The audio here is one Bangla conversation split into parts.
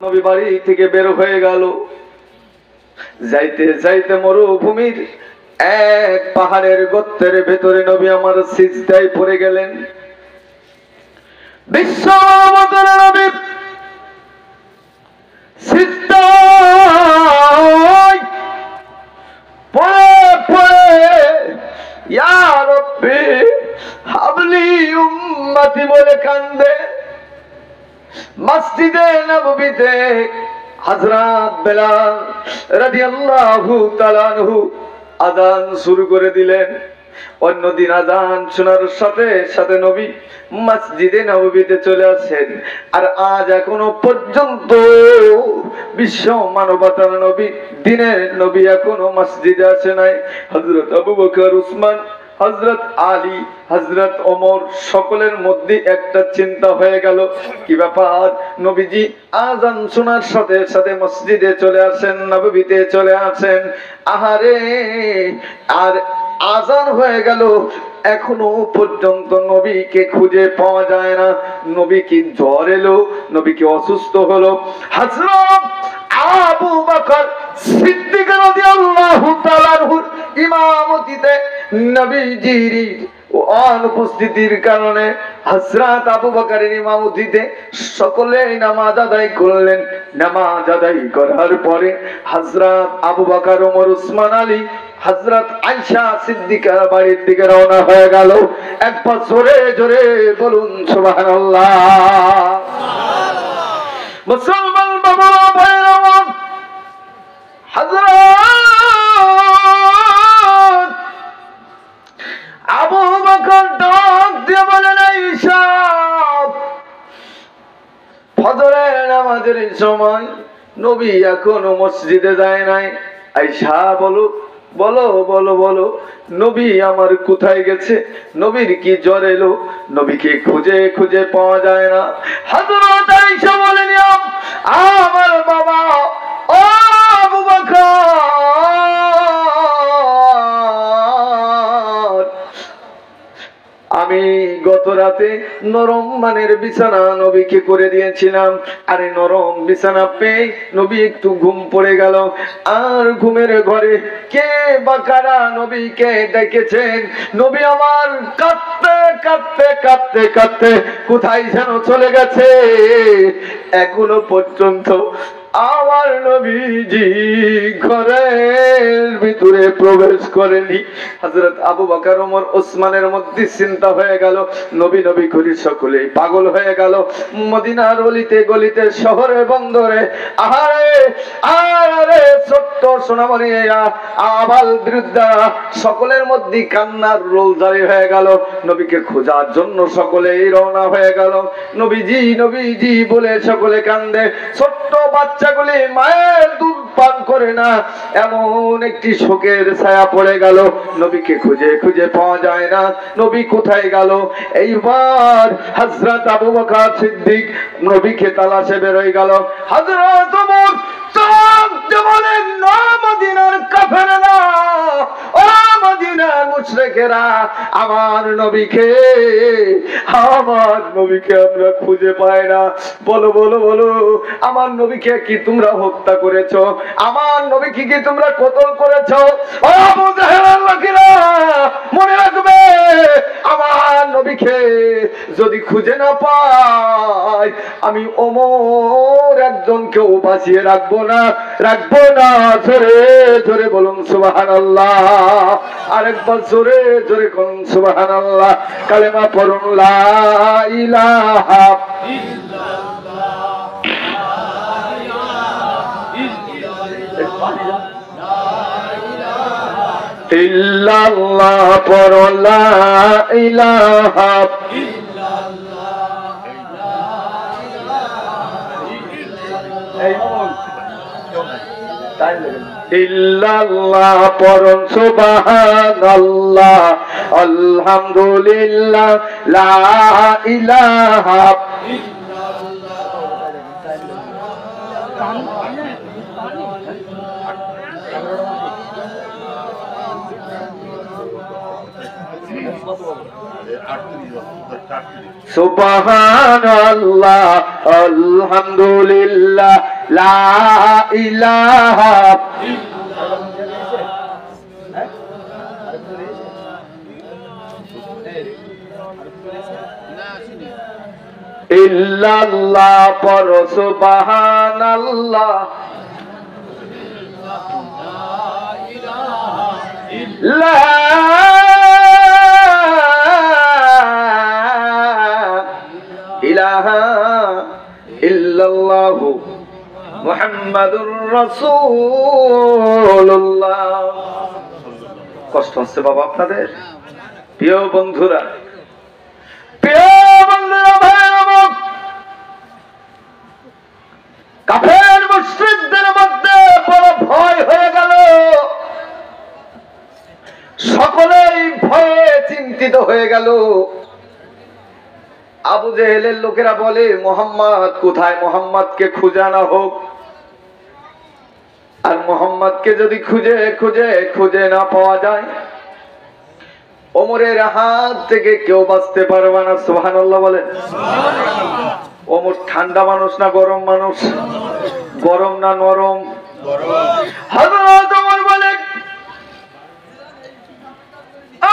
নবী বাড়ি থেকে বের হয়ে গেল। যাইতে যাইতে মরুভূমির এক পাহাড়ের গর্তের ভেতরে নবী আমার সিজদায় পড়ে গেলেন। বিশ্ব নবী সিজদায় পড়ে পড়ে ইয়া রাব্বি হাবলি উম্মতি বলে কান্দে। মসজিদে নববীতে হযরত বেলাল রাদিয়াল্লাহু তাআলা আনহু আযান শুরু করে দিলেন। অন্যদিন আযান শোনার সাথে সাথে নবী মসজিদে নববীতে চলে আসেন। আর আজ এখনো পর্যন্ত বিশ্ব মানবতার নবী দিনের নবী এখনো মসজিদে আসে নাই। হযরত আবু বকর, উসমান, হযরত আলী, হযরত ওমর সকলের মধ্যে একটা চিন্তা হয়ে গেল, কি ব্যাপার নবীজি আযান শোনার সাথে সাথে মসজিদে চলে আসেন, নববীতে চলে আসেন, আহারে আর আযান হয়ে গেল এখনো পর্যন্ত নবীকে খুঁজে পাওয়া যায় না। নবী কি জ্বর এলো, নবী কি অসুস্থ হলো? হযরত আবু বকর সিদ্দিক রাদিয়াল্লাহু তাআলা আনহুর ইমামতিতে নবীজির অনুপস্থিতির কারণে হযরত আবু বকরের ইমামতিতে সকলে নামাজ আদায় করলেন। নামাজ আদায় করার পরে হযরত আবু বকর, ওমর, উসমান, আলী, হযরত আয়েশা সিদ্দিকার বাড়ির দিকে রওনা হয়ে গেল। একবার জোরে জোরে বলুন সুবহানাল্লাহ। মুসলমান বাবা ভাইরা হযরত আবু বকর ডাক দিয়ে বলেন, আয়েশা ফজরের নামাজের সময় নবী এখনো মসজিদে যায় নাই। আয়েশা বলো বলো বলো বলো নবী আমার কোথায় গেছে? নবীর কি জ্বর এলো? নবীকে খুঁজে খুঁজে পাওয়া যায় না। হযরত আয়েশা বলেন, আমার বাবা ও আবু বকর, আমি গত রাতে নরম মানের বিছানা নবীকে করে দিয়েছিলাম। আরে নরম বিছানা পেয়ে নবী একটু ঘুম পড়ে গেল। আর ঘুমের ঘরে কে বা কারা নবীকে ডেকেছেন। নবী আমার কাঁদতে কাঁদতে কাঁদতে কাঁদতে কোথায় যেন চলে গেছে। এখনো পর্যন্ত আমার নবীজি ঘরের ভিতরে প্রবেশ করেনি। হযরত আবু বকর, ওমর, ওসমানের মধ্যে চিন্তা হয়ে গেল, নবী নবী করে সকলে পাগল হয়ে গেল। মদিনার অলিতে গলিতে শহরে বন্দরে আহারে আরে ছোট্ট সোনামণি আবাল বৃদ্ধা সকলের মধ্যে কান্নার রোল জারি হয়ে গেল। নবীকে খোঁজার জন্য সকলেই রওনা হয়ে গেল। নবীজি নবীজি বলে সকলে কান্দে। ছোট্ট বাচ্চাগুলি মায়ের দুধ পান করে না, এমন একটি শোকের ছায়া পড়ে গেল। নবীকে খুঁজে খুঁজে পাওয়া যায় না, নবী কোথায় গেল? এইবার হযরত আবু বকর সিদ্দিক নবীকে তালাশে বের হয়ে গেল। হযরত ওমর বলেন, না মদিনার কাফেররা, ও মদিনার মুশরিকেরা, আমার নবীকে আমরা খুঁজে পাই না। বলো বলো বলো আমার নবীকে কি তোমরা হত্যা করেছো? আমার নবীকে কি তোমরা কতল করেছো? ও আবু জাহেলের লোকেরা মনে রাখবে, আমার নবীকে যদি খুঁজে না পাই আমি ওমর একজনকেও বাঁচিয়ে রাখবো না, রাখবো না। জোরে জোরে বলুন সুবহানাল্লাহ। আরেকবার জোরে জোরে বলুন সুবহানাল্লাহ। কালেমা পড়ুন লা ইলাহা ইল্লাল্লাহ, পড়ুন লা ইলাহা ইল্লাল্লাহ, পড়ুন সুবহানাল্লাহ, আলহামদুলিল্লাহ, লা ইলাহা সুবহানাল্লাহ, আলহামদুলিল্লাহ, লা ইলাহা ইল্লাল্লাহ পর সুবহানাল্লাহ লা ইলাহা ইল্লাল্লাহ মুহাম্মাদুর রাসূলুল্লাহ। কষ্ট হচ্ছে বাবা আপনাদের? প্রিয় বন্ধুরা, কাফের মুশরিকদের মধ্যে বড় ভয় হয়ে গেল। সকলেই ভয়ে চিন্তিত হয়ে গেল। আবু জেহেলের লোকেরা বলে, মুহাম্মদ কোথায়? মুহাম্মদকে খুঁজে আনা হোক। আর মুহাম্মদকে যদি খুঁজে না পাওয়া যায়, ওমরের হাত থেকে কেউ বাঁচতে পারবে না। সুবহানাল্লাহ বলেন। ওমর ঠান্ডা মানুষ না গরম মানুষ? গরম না নরম? হযরত ওমর বলেন,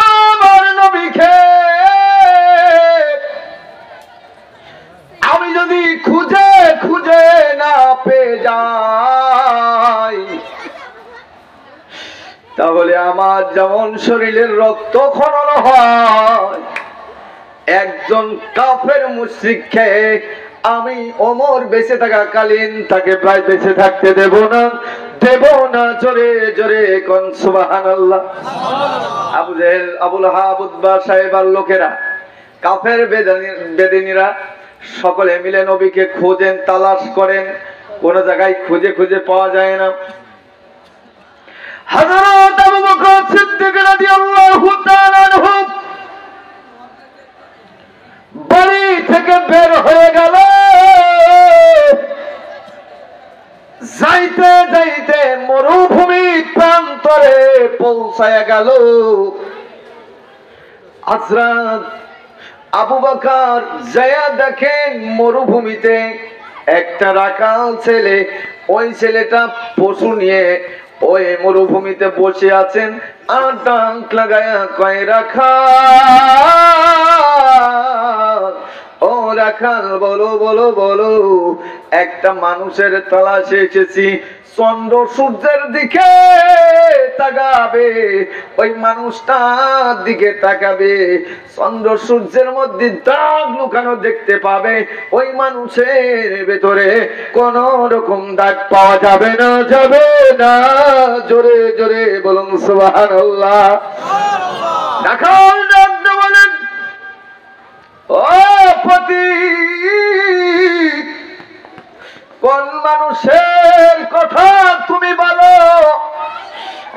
আমার নবীকে আমি যদি খুঁজে না পেয়ে যাই, তাহলে আমার যেমন শরীরের রক্ত খনন হয়, একজন কাফের মুশরিককে আমি ওমর বেঁচে থাকাকালীন তাকে প্রায় বেঁচে থাকতে দেব না। জোরে জোরে কোন সুবহানাল্লাহ। আবু জেহেল, আবুল আহাব, উতবা সাহেবার লোকেরা, কাফের বেদিনীরা সকলে মিলে নবীকে খোঁজেন, তালাশ করেন, কোন জায়গায় খুঁজে পাওয়া যায় না। হযরত আবু বকর সিদ্দিক রাদিয়াল্লাহু তাআলা আনহু বাড়ি থেকে বের হয়ে গেল। যাইতে যাইতে মরুভূমি প্রান্তরে পৌঁছায় গেল। হযরত আবু বকর যায়া দেখেন মরুভূমিতে একটা রাখাল ছেলে, ওই ছেলেটা পশু নিয়ে ওই মরুভূমিতে বসে আছেন। আর ডাক লাগায়া কয়, রাখাল, ও রাখাল, বলো, একটা মানুষের তালাশে এসেছি। চন্দ্র সূর্যের দিকে তাকাবে, ওই মানুষটার দিকে তাকাবে, চন্দ্র সূর্যের মধ্যে দাগ লুকানো দেখতে পাবে। ওই মানুষের ভেতরে কোন রকম দাগ পাওয়া যাবে না। জোরে জোরে বলুন সুবহানাল্লাহ। রাখাল ডাক দিয়ে বলেন, ও পতি, কোন মানুষের কথা তুমি বলো?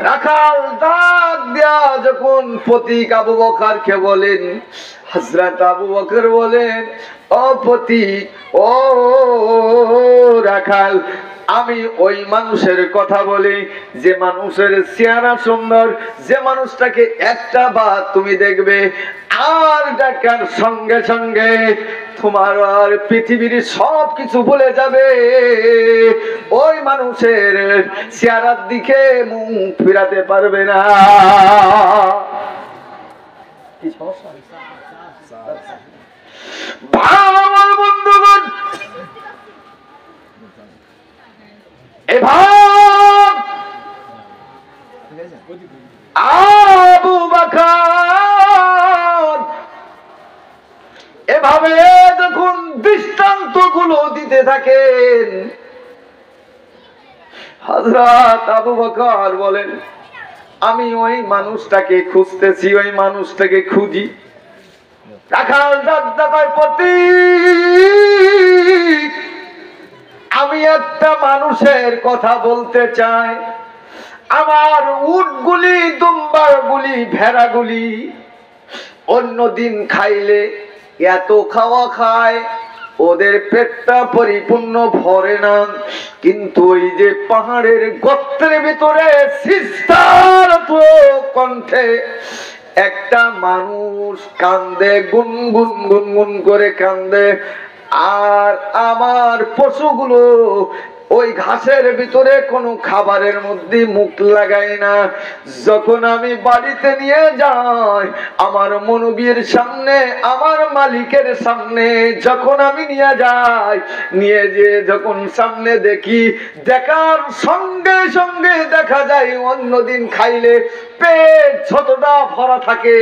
রাখাল ডাক দিয়া যখন পতিক আবু বকরকে বলেন, হযরত আবু বকর বলেন, ও পতিক, ও রাখাল, আমি ওই মানুষের কথা বলি যে মানুষের চেহারা সুন্দর, যে মানুষটাকে একটা বার তুমি দেখবে আর দেখার সঙ্গে সঙ্গে তোমার আর পৃথিবীর সব কিছু ভুলে যাবে। ওই মানুষের চেহারার দিকে মুখ ফিরাতে পারবে না। কি সমস্যা? আমার বন্ধুগণ, এবার আবু বকর এভাবে যখন দৃষ্টান্ত গুলো দিতে থাকেন, হযরত আবু বকর বলেন, আমি ওই মানুষটাকে খুঁজতেছি, ওই মানুষটাকে খুঁজি। রাখাল দাদার প্রতি আমি একটা মানুষের কথা বলতে চাই। আমার উটগুলি, দুম্বাগুলি, ভেড়াগুলি অন্যদিন খাইলে এত খাওয়া খায়, ওদের পেটটা পরিপূর্ণ ভরে না, কিন্তু ওই যে পাহাড়ের গর্তের ভিতরে সিস্তার কণ্ঠে একটা মানুষ কান্দে, গুনগুন করে কান্দে। আর আমার পশুগুলো ওই ঘাসের ভিতরে কোনো খাবারের মধ্যে মুখ লাগাই না। যখন আমি বাড়িতে নিয়ে যাই আমার মনবীর সামনে, আমার মালিকের সামনে যখন আমি নিয়ে যাই, নিয়ে যেয়ে যখন সামনে দেখি, দেখার সঙ্গে সঙ্গে দেখা যায় অন্যদিন খাইলে পেট যতটা ভরা থাকে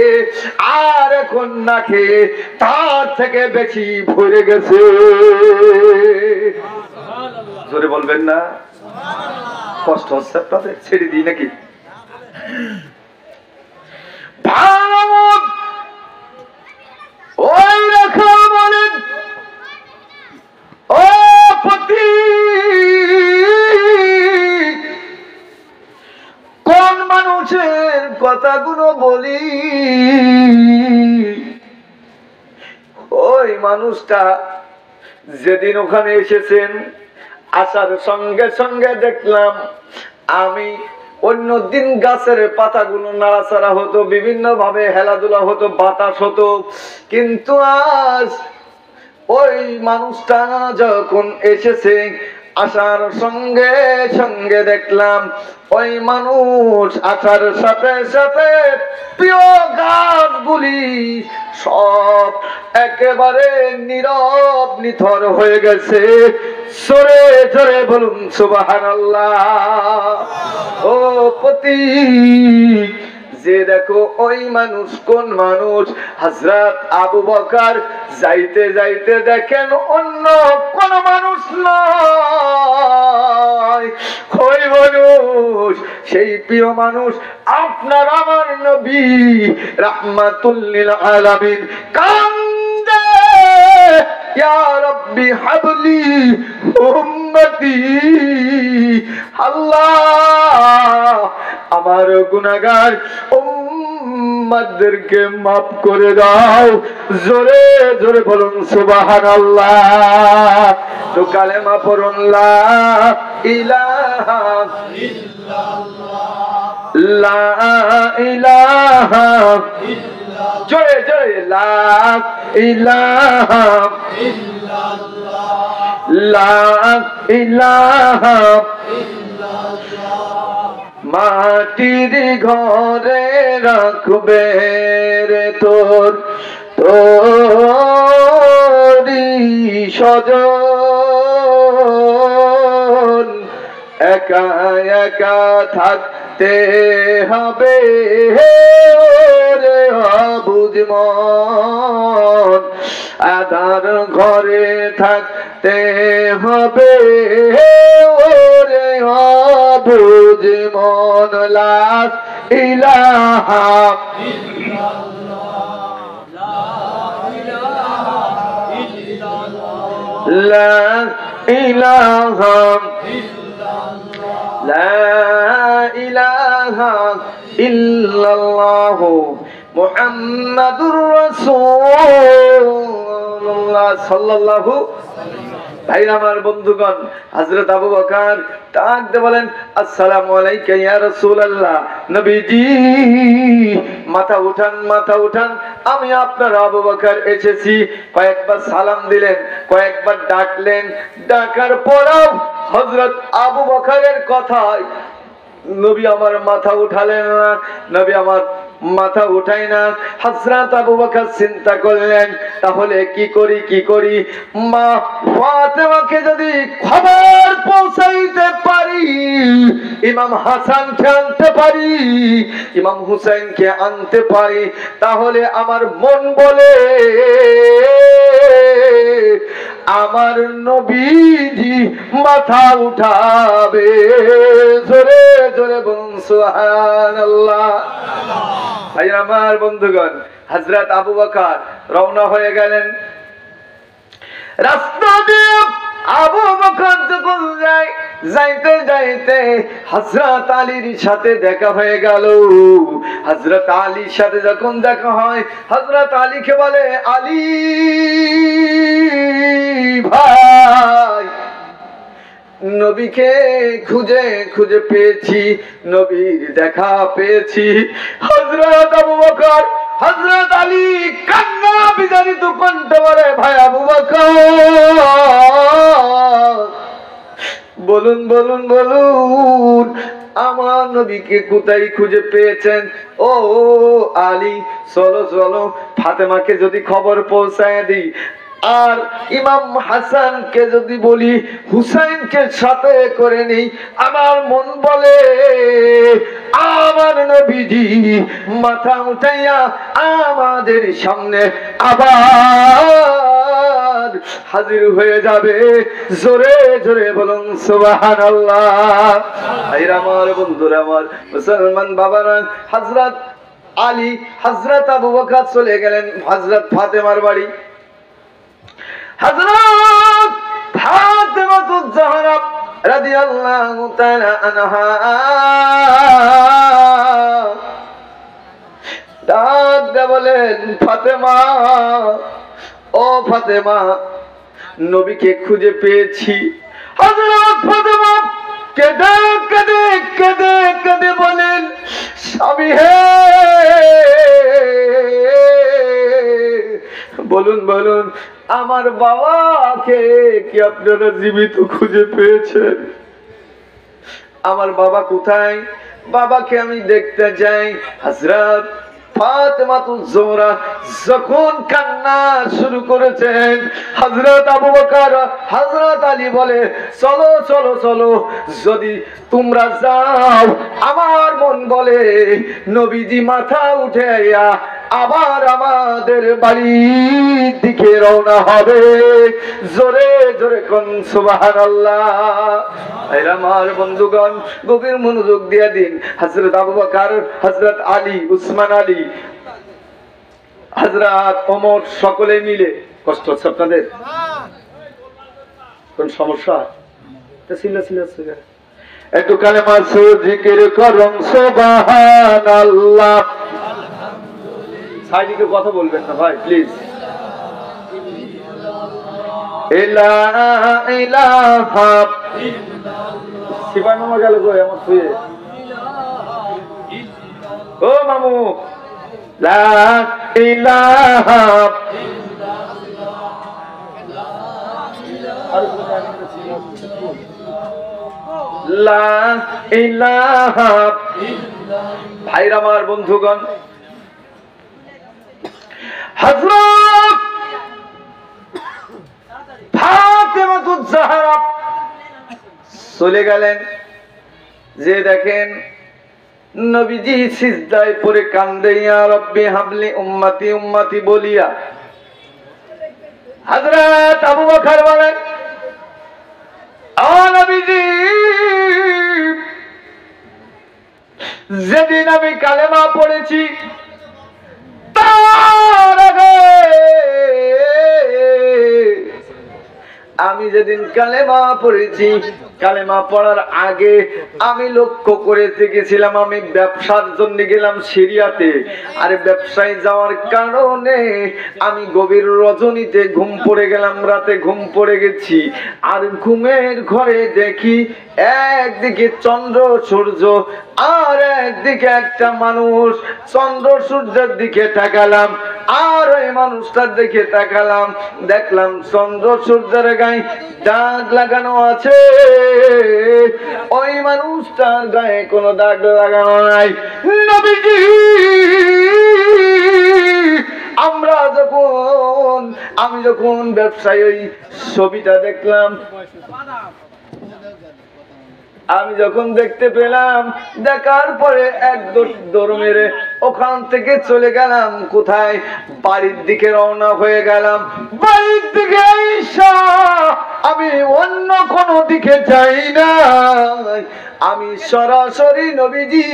আর এখন না খেয়ে তার থেকে বেশি ভরে গেছে। জোরে বলবেন না? কষ্ট হচ্ছে আপনাদের? ছেড়ে দিই নাকি? ওই রাখা বলেন, ও পতি, কোন মানুষের কথাগুলো বলি? ওই মানুষটা যেদিন ওখানে এসেছেন, আসার সঙ্গে সঙ্গে দেখলাম আমি অন্যদিন গাছের পাতাগুলো নাড়াচাড়া হতো, বিভিন্ন ভাবে খেলাধুলা হতো, বাতাস হতো, কিন্তু আজ ওই মানুষটা যখন এসেছে, আসার সঙ্গে সঙ্গে দেখলাম ওই মানুষ আসার সাথে সাথে প্রিয় গাছগুলি সব একেবারে নীরব নিথর হয়ে গেছে। সরে সরে বলুন সুবহানাল্লাহ। ও পতি, যে দেখো ওই মানুষ কোন মানুষ? হযরত আবু বকর যাইতে যাইতে দেখেন অন্য কোন মানুষ নয়, ওই মানুষ সেই প্রিয় মানুষ আপনার আমার নবী রাহমাতুল লিল আলামিন। কান্দে, ইয়া রাব্বি হাবলি উম্মতি, আল্লাহ আমার গুনাহগার উম্মতদেরকে মাফ করে দাও। জোরে জোরে বলুন সুবহানাল্লাহ। তো কালেমা পড়ুন, লা ইলাহা ইল্লাল্লাহ, লা ইলাহা ইল্লাল্লাহ, জোরে জোরে, লা ইলাহা ইল্লাল্লাহ, লা ইলাহা ইল্লাল্লাহ। মাটির ঘরে রাখবে রে তোর তোরি স্বজন, একা একা থাকতে হবে রে অবুঝ মন, আধার ঘরে থাকতে হবে ওরে অবুঝ মন। লা ইলাহা লা ইলাহা লা ইলাহা ইল্লাল্লাহ মুহাম্মাদুর রাসূলুল্লাহ সাল্লাল্লাহু। ভাই আমার বন্ধুগণ, হযরত আবু বকর ডাকতে বলেন, আসসালামু আলাইকা ইয়া রাসূলুল্লাহ। নবীজি মাথা উঠান, মাথা উঠান, আমি আপনার আবু বকর এসেছি। কয়েকবার সালাম দিলেন, কয়েকবার ডাকলেন, ডাকার পরেও হযরত আবু বকরের কথায় নবী আমার মাথা উঠালেন না, নবী আমার মাথা উঠাই না। হযরত আবু বকর চিন্তা করলেন, তাহলে কি করি কি করি? মা ফাতেমাকে যদি খবর পৌঁছাইতে পারি, ইমাম হাসানকে আনতে পারি, ইমাম হুসাইনকে আনতে পারি, তাহলে আমার মন বলে আমার নবীজি মাথা উঠাবে। জোরে জোরে বলুন সুবহানাল্লাহ। ভাই আমার বন্ধুগণ, হযরত আবু বকর রওনা হয়ে গেলেন। রাস্তা দিয়ে আবু বকর যখন যাইতে যাইতে হযরত আলীর সাথে দেখা হয়ে গেল। হযরত আলীর সাথে যখন দেখা হয়, হযরত আলীকে বলে, আলী ভাই, নবীকে খুঁজে খুঁজে পেয়েছি, নবীর দেখা পেয়েছি। হযরত আবু বকর, হযরত আলী কান্না বিজারিত কণ্ঠে বলে, ভাই আবু বকর, বলুন বলুন বলুন, আমার নবীকে কোথায় খুঁজে পেয়েছেন? ও আলী, চলো চলো, ফাতেমাকে যদি খবর পৌঁছায় দিই, আর ইমাম হাসানকে যদি বলি হুসাইনকে সাথে করে নেই, আমার মন বলে আমার নবীজি মাথা উঠাইয়া আমাদের সামনে আবার হাজির হয়ে যাবে। জোরে জোরে বলুন সুবহানাল্লাহ। আমার বন্ধুরা, আমার মুসলমান বাবারা, হযরত আলী, হযরত আবু বকর চলে গেলেন হযরত ফাতেমার বাড়ি। হযরত ফাতেমাতুজ জাহরা রাদিয়াল্লাহু তাআলা আনহা ডাক দিয়ে বলেন, ফাতেমা, ও ফাতেমা, নবীকে খুঁজে পেয়েছি। হযরত ফাতেমা কেঁদে কেঁদে কেঁদে কেঁদে বলেন, স্বামী হে, বলুন বলুন, আমার বাবাকে কি আপনারা জীবিত খুঁজে পেয়েছেন? আমার বাবা কোথায়? বাবাকে আমি দেখতে যাই। হযরত ফাতেমাতুজ জোহরা যখন কান্না শুরু করেছেন, হযরত আবু বকর, হযরত আলী বলে, চলো চলো চলো, যদি তোমরা যাও, আমার মন বলে নবীজি মাথা উঠাইয়া আবার আমাদের বাড়ির দিকে রওনা হবে। জোরে জোরে কোন সুবহানাল্লাহ। আমার বন্ধুগণ, গভীর মনোযোগ দিয়ে দিন। হযরত আবু বকর, হযরত আলী, উসমান আলী, হযরত ওমর সকলে মিলে, কষ্ট হচ্ছে আপনাদের? কোন সমস্যা? একটু কালেমা জিকির করুন সুবহানাল্লাহ। সাইডিকে কথা বলবেন না ভাই, প্লিজ। ইলাহা ইলাহা সিপাই মামা গেল কই আমার ছুঁয়ে? ও মামু, লা ইলাহা লা ইলাহা। ভাইরা আমার, বন্ধুগণ, হযরত ফাতেমাতুজ জাহরা চলে গেলেন। যে দেখেন নবীজি সিজদায় পড়ে কান্দে, ইয়া রাব্বি হাবলি উম্মতি উম্মতি বলিয়া। হযরত আবু বকর বলেন, ও নবীজি, যেদিন আমি কালেমা পড়েছি তার আগে, আমি যেদিন কালেমা পড়েছি, কালেমা পড়ার আগে আমি লক্ষ্য করে দেখেছিলাম, আমি ব্যবসার জন্য গেলাম সিরিয়াতে, আর ব্যবসায় যাওয়ার কারণে আমি গভীর রজনীতে ঘুম পড়ে গেলাম, রাতে ঘুম পড়ে গেছি। আর ঘুমের ঘরে দেখি একদিকে চন্দ্র সূর্য, আর একদিকে একটা মানুষ। চন্দ্র সূর্যের দিকে তাকালাম, আর ওই মানুষটার দিকে তাকালাম, দেখলাম চন্দ্র সূর্যের গায়ে দাগ লাগানো আছে, ওই মানুষটার গায়ে কোনো দাগ লাগানো নাই। নবীজি, আমি যখন ব্যবসায়ী ওই ছবিটা দেখলাম, আমি যখন দেখতে পেলাম, দেখার পরে এক দৌড় মেরে ওখান থেকে চলে গেলাম কোথায়? বাড়ির দিকে রওনা হয়ে গেলাম। বাড়ির দিকে আইসা আমি অন্য কোনো দিকে যাই না, আমি সরাসরি নবীজি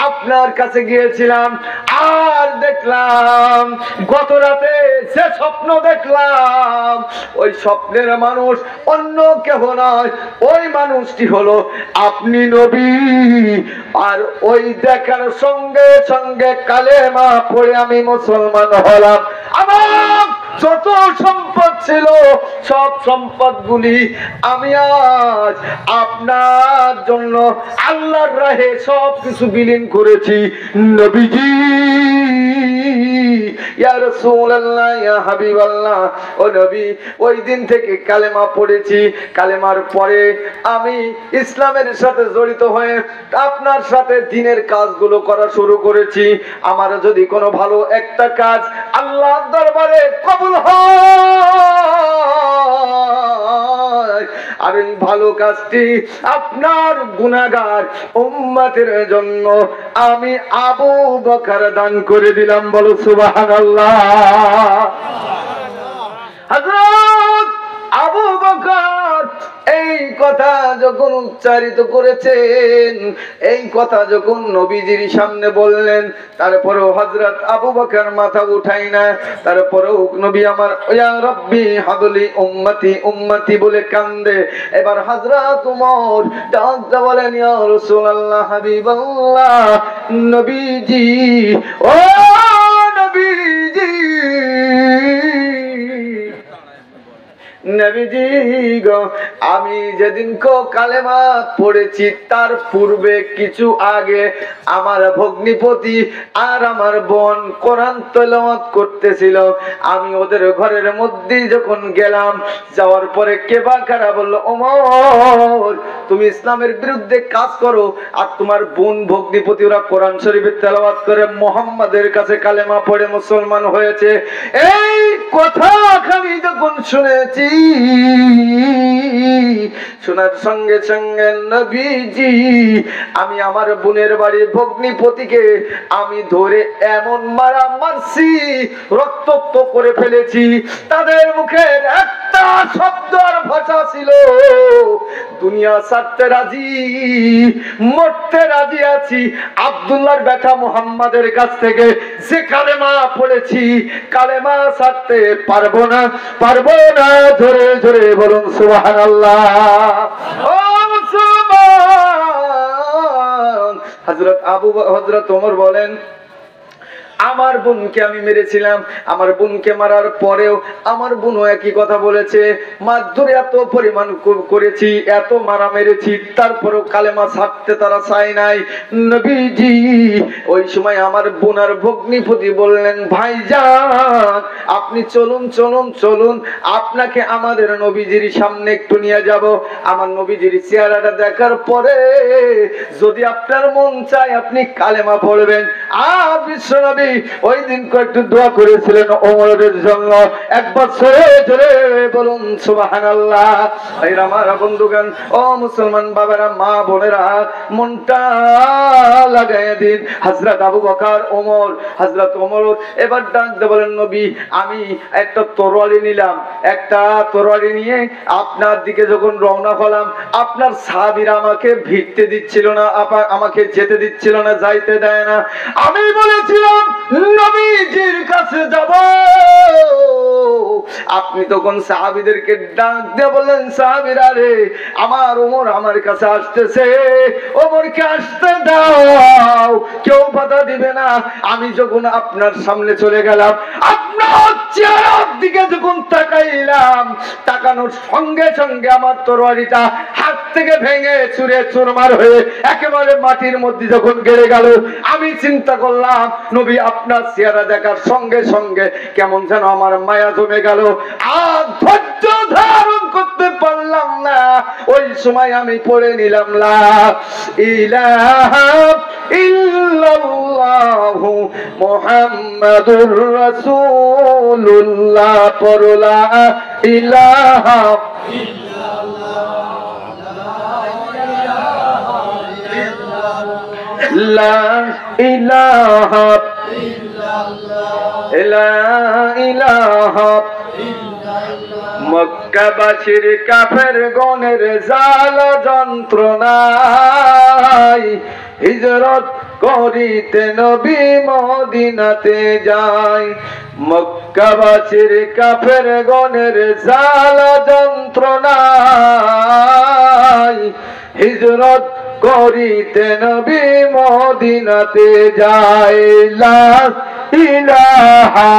আপনার কাছে গিয়েছিলাম। আর দেখলাম গত রাতে যে স্বপ্ন দেখলাম, ওই স্বপ্নের মানুষ অন্য কেহ নয়, ওই মানুষটি হলো আপনি নবী। আর ওই দেখার সঙ্গে সঙ্গে কালেমা পড়ে আমি মুসলমান হলাম। আমার যত সম্পদ ছিল, সব সম্পদ গুলি আমি আজ আপনার জন্য আল্লাহর রাহে সব কিছু বিলীন করেছি। নবীজি, ইয়া রাসূলুল্লাহ, ইয়া হাবিবাল্লাহ, ও নবী, ওই দিন থেকে কালেমা পড়েছি। কালেমার পরে আমি ইসলামের সাথে জড়িত হয়ে আপনার সাথে দিনের কাজগুলো করা শুরু করেছি। আমার যদি কোনো ভালো একটা কাজ আল্লাহর দরবারে কবুল হয়, আর এই ভালো কাজটি আপনার গুনাহগার উম্মতের জন্য আমি আবু বকর দান করে দিলাম। বলো সুবহানাল্লাহ। হযরত আবু বকর এই কথা যখন উচ্চারিত করেছেন, এই কথা যখন নবীজির সামনে বললেন, তারপরেও হযরত আবু বকর মাথা উঠাই না। তারপরেও নবী আমার ইয়া রাব্বি হাবলি উম্মতি উম্মতি বলে কান্দে। এবার হযরত ওমর ডাক দিয়ে বলেন, ইয়া রাসূলুল্লাহ, হাবিবাল্লাহ, নবীজি, ও নবীজি, নবীজি গো, আমি যেদিন কালেমা পড়েছি তার পূর্বে কিছু আগে আমার ভগ্নিপতি আর আমার বোন কোরআন তেলাওয়াত করতেছিল। আমি ওদের ঘরের মধ্যে যখন গেলাম, যাওয়ার পরে কেবা কারা বলল, ওমর, তুমি ইসলামের বিরুদ্ধে কাজ করো, আর তোমার বোন ভগ্নিপতি ওরা কোরআন শরীফের তেলাওয়াত করে মুহাম্মাদের কাছে কালেমা পড়ে মুসলমান হয়েছে। এই কথা আমি যখন শুনেছি, শোনার সঙ্গে সঙ্গে নবীজি, আমি আমার বোনের বাড়ি ভগ্নিপতিকে আমি ধরে এমন মারা মারছি, রক্তাক্ত করে ফেলেছি। তাদের মুখের একটা শব্দ আর ভাষা ছিল, দুনিয়া ছাড়তে রাজি, মরতে রাজি আছি, আব্দুল্লাহর বেটা মুহাম্মাদের কাছ থেকে যে কালেমা পড়েছি, কালেমা ছাড়তে পারবো না, পারবো না। জোরে জোরে বলুন সুবহানাল্লাহ। ও মুসলমান, হযরত ওমর বলেন, আমার বোনকে আমি মেরেছিলাম, আমার বোনকে মারার পরেও আমার বোনও একই কথা বলেছে, মারধর এত পরিমাণ করেছি, এত মারা মেরেছি, তারপরেও কালেমা ছাড়তে তারা চায় নাই। নবীজি ওই সময় আমার বোন আর ভগ্নিপতি বললেন, ভাইজান, আপনি চলুন চলুন চলুন, আপনাকে আমাদের নবীজির সামনে একটু নিয়ে যাব। আমার নবীজির চেহারাটা দেখার পরে যদি আপনার মন চায় আপনি কালেমা পড়বেন। আর বিশ্বনবী ওই দিন কয়েকটু দোয়া করেছিলেন ওমরের জন্য। একবার জোরে বলুন সুবহানাল্লাহ। এই আমার বন্ধুগণ, ও মুসলমান বাবারা, মা বোনেরা, মনটা লাগায় দিন। হযরত আবু বকর ওমর, হযরত ওমর এবার ডাক দিয়ে বলেন, নবী, আমি একটা তরবারি নিলাম, একটা তরবারি নিয়ে আপনার দিকে যখন রওনা হলাম, আপনার সাহাবীরা আমাকে ভিড়তে দিচ্ছিল না, আমাকে যেতে দিচ্ছিল না, যাইতে দেয় না। আমি বলেছিলাম নবীজির কাছে যাব। আপনি তখন সাহাবীদেরকে ডাক দিয়ে বললেন, সাহাবীরা রে, আমার ওমর আমার কাছে আসতেছে, ওমরকে আসতে দাও, কেউ বাধা দিবে না। আমি যখন আপনার সামনে চলে গেলাম, আপনার চেহারার দিকে যখন তাকাইলাম, তাকানোর সঙ্গে সঙ্গে আমার তরবারিটা হাত থেকে ভেঙে চুরে চুরমার হয়ে একেবারে মাটির মধ্যে যখন গেড়ে গেল। আমি চিন্তা করলাম, নবী আপনার চেহারা দেখার সঙ্গে সঙ্গে কেমন যেন আমার মায়া জমে গেল, আর ধৈর্য ধারণ করতে পারলাম না। ওই সময় আমি পড়ে নিলাম, লা ইলাহা ইল্লাল্লাহু মুহাম্মাদুর রাসূলুল্লাহ, পড়ো লা ইলাহা লা ইলাহা ইল্লাল্লাহ। মক্কাবাসীর কাফের গণের জ্বালা যন্ত্রণায় হিজরত করিতে নবী মদিনাতে যায়। মক্কাবাসীর কাফের গণের জ্বালা যন্ত্রণায় হিজরত করিতে নবী মদিনাতে যায়। লা ইলাহা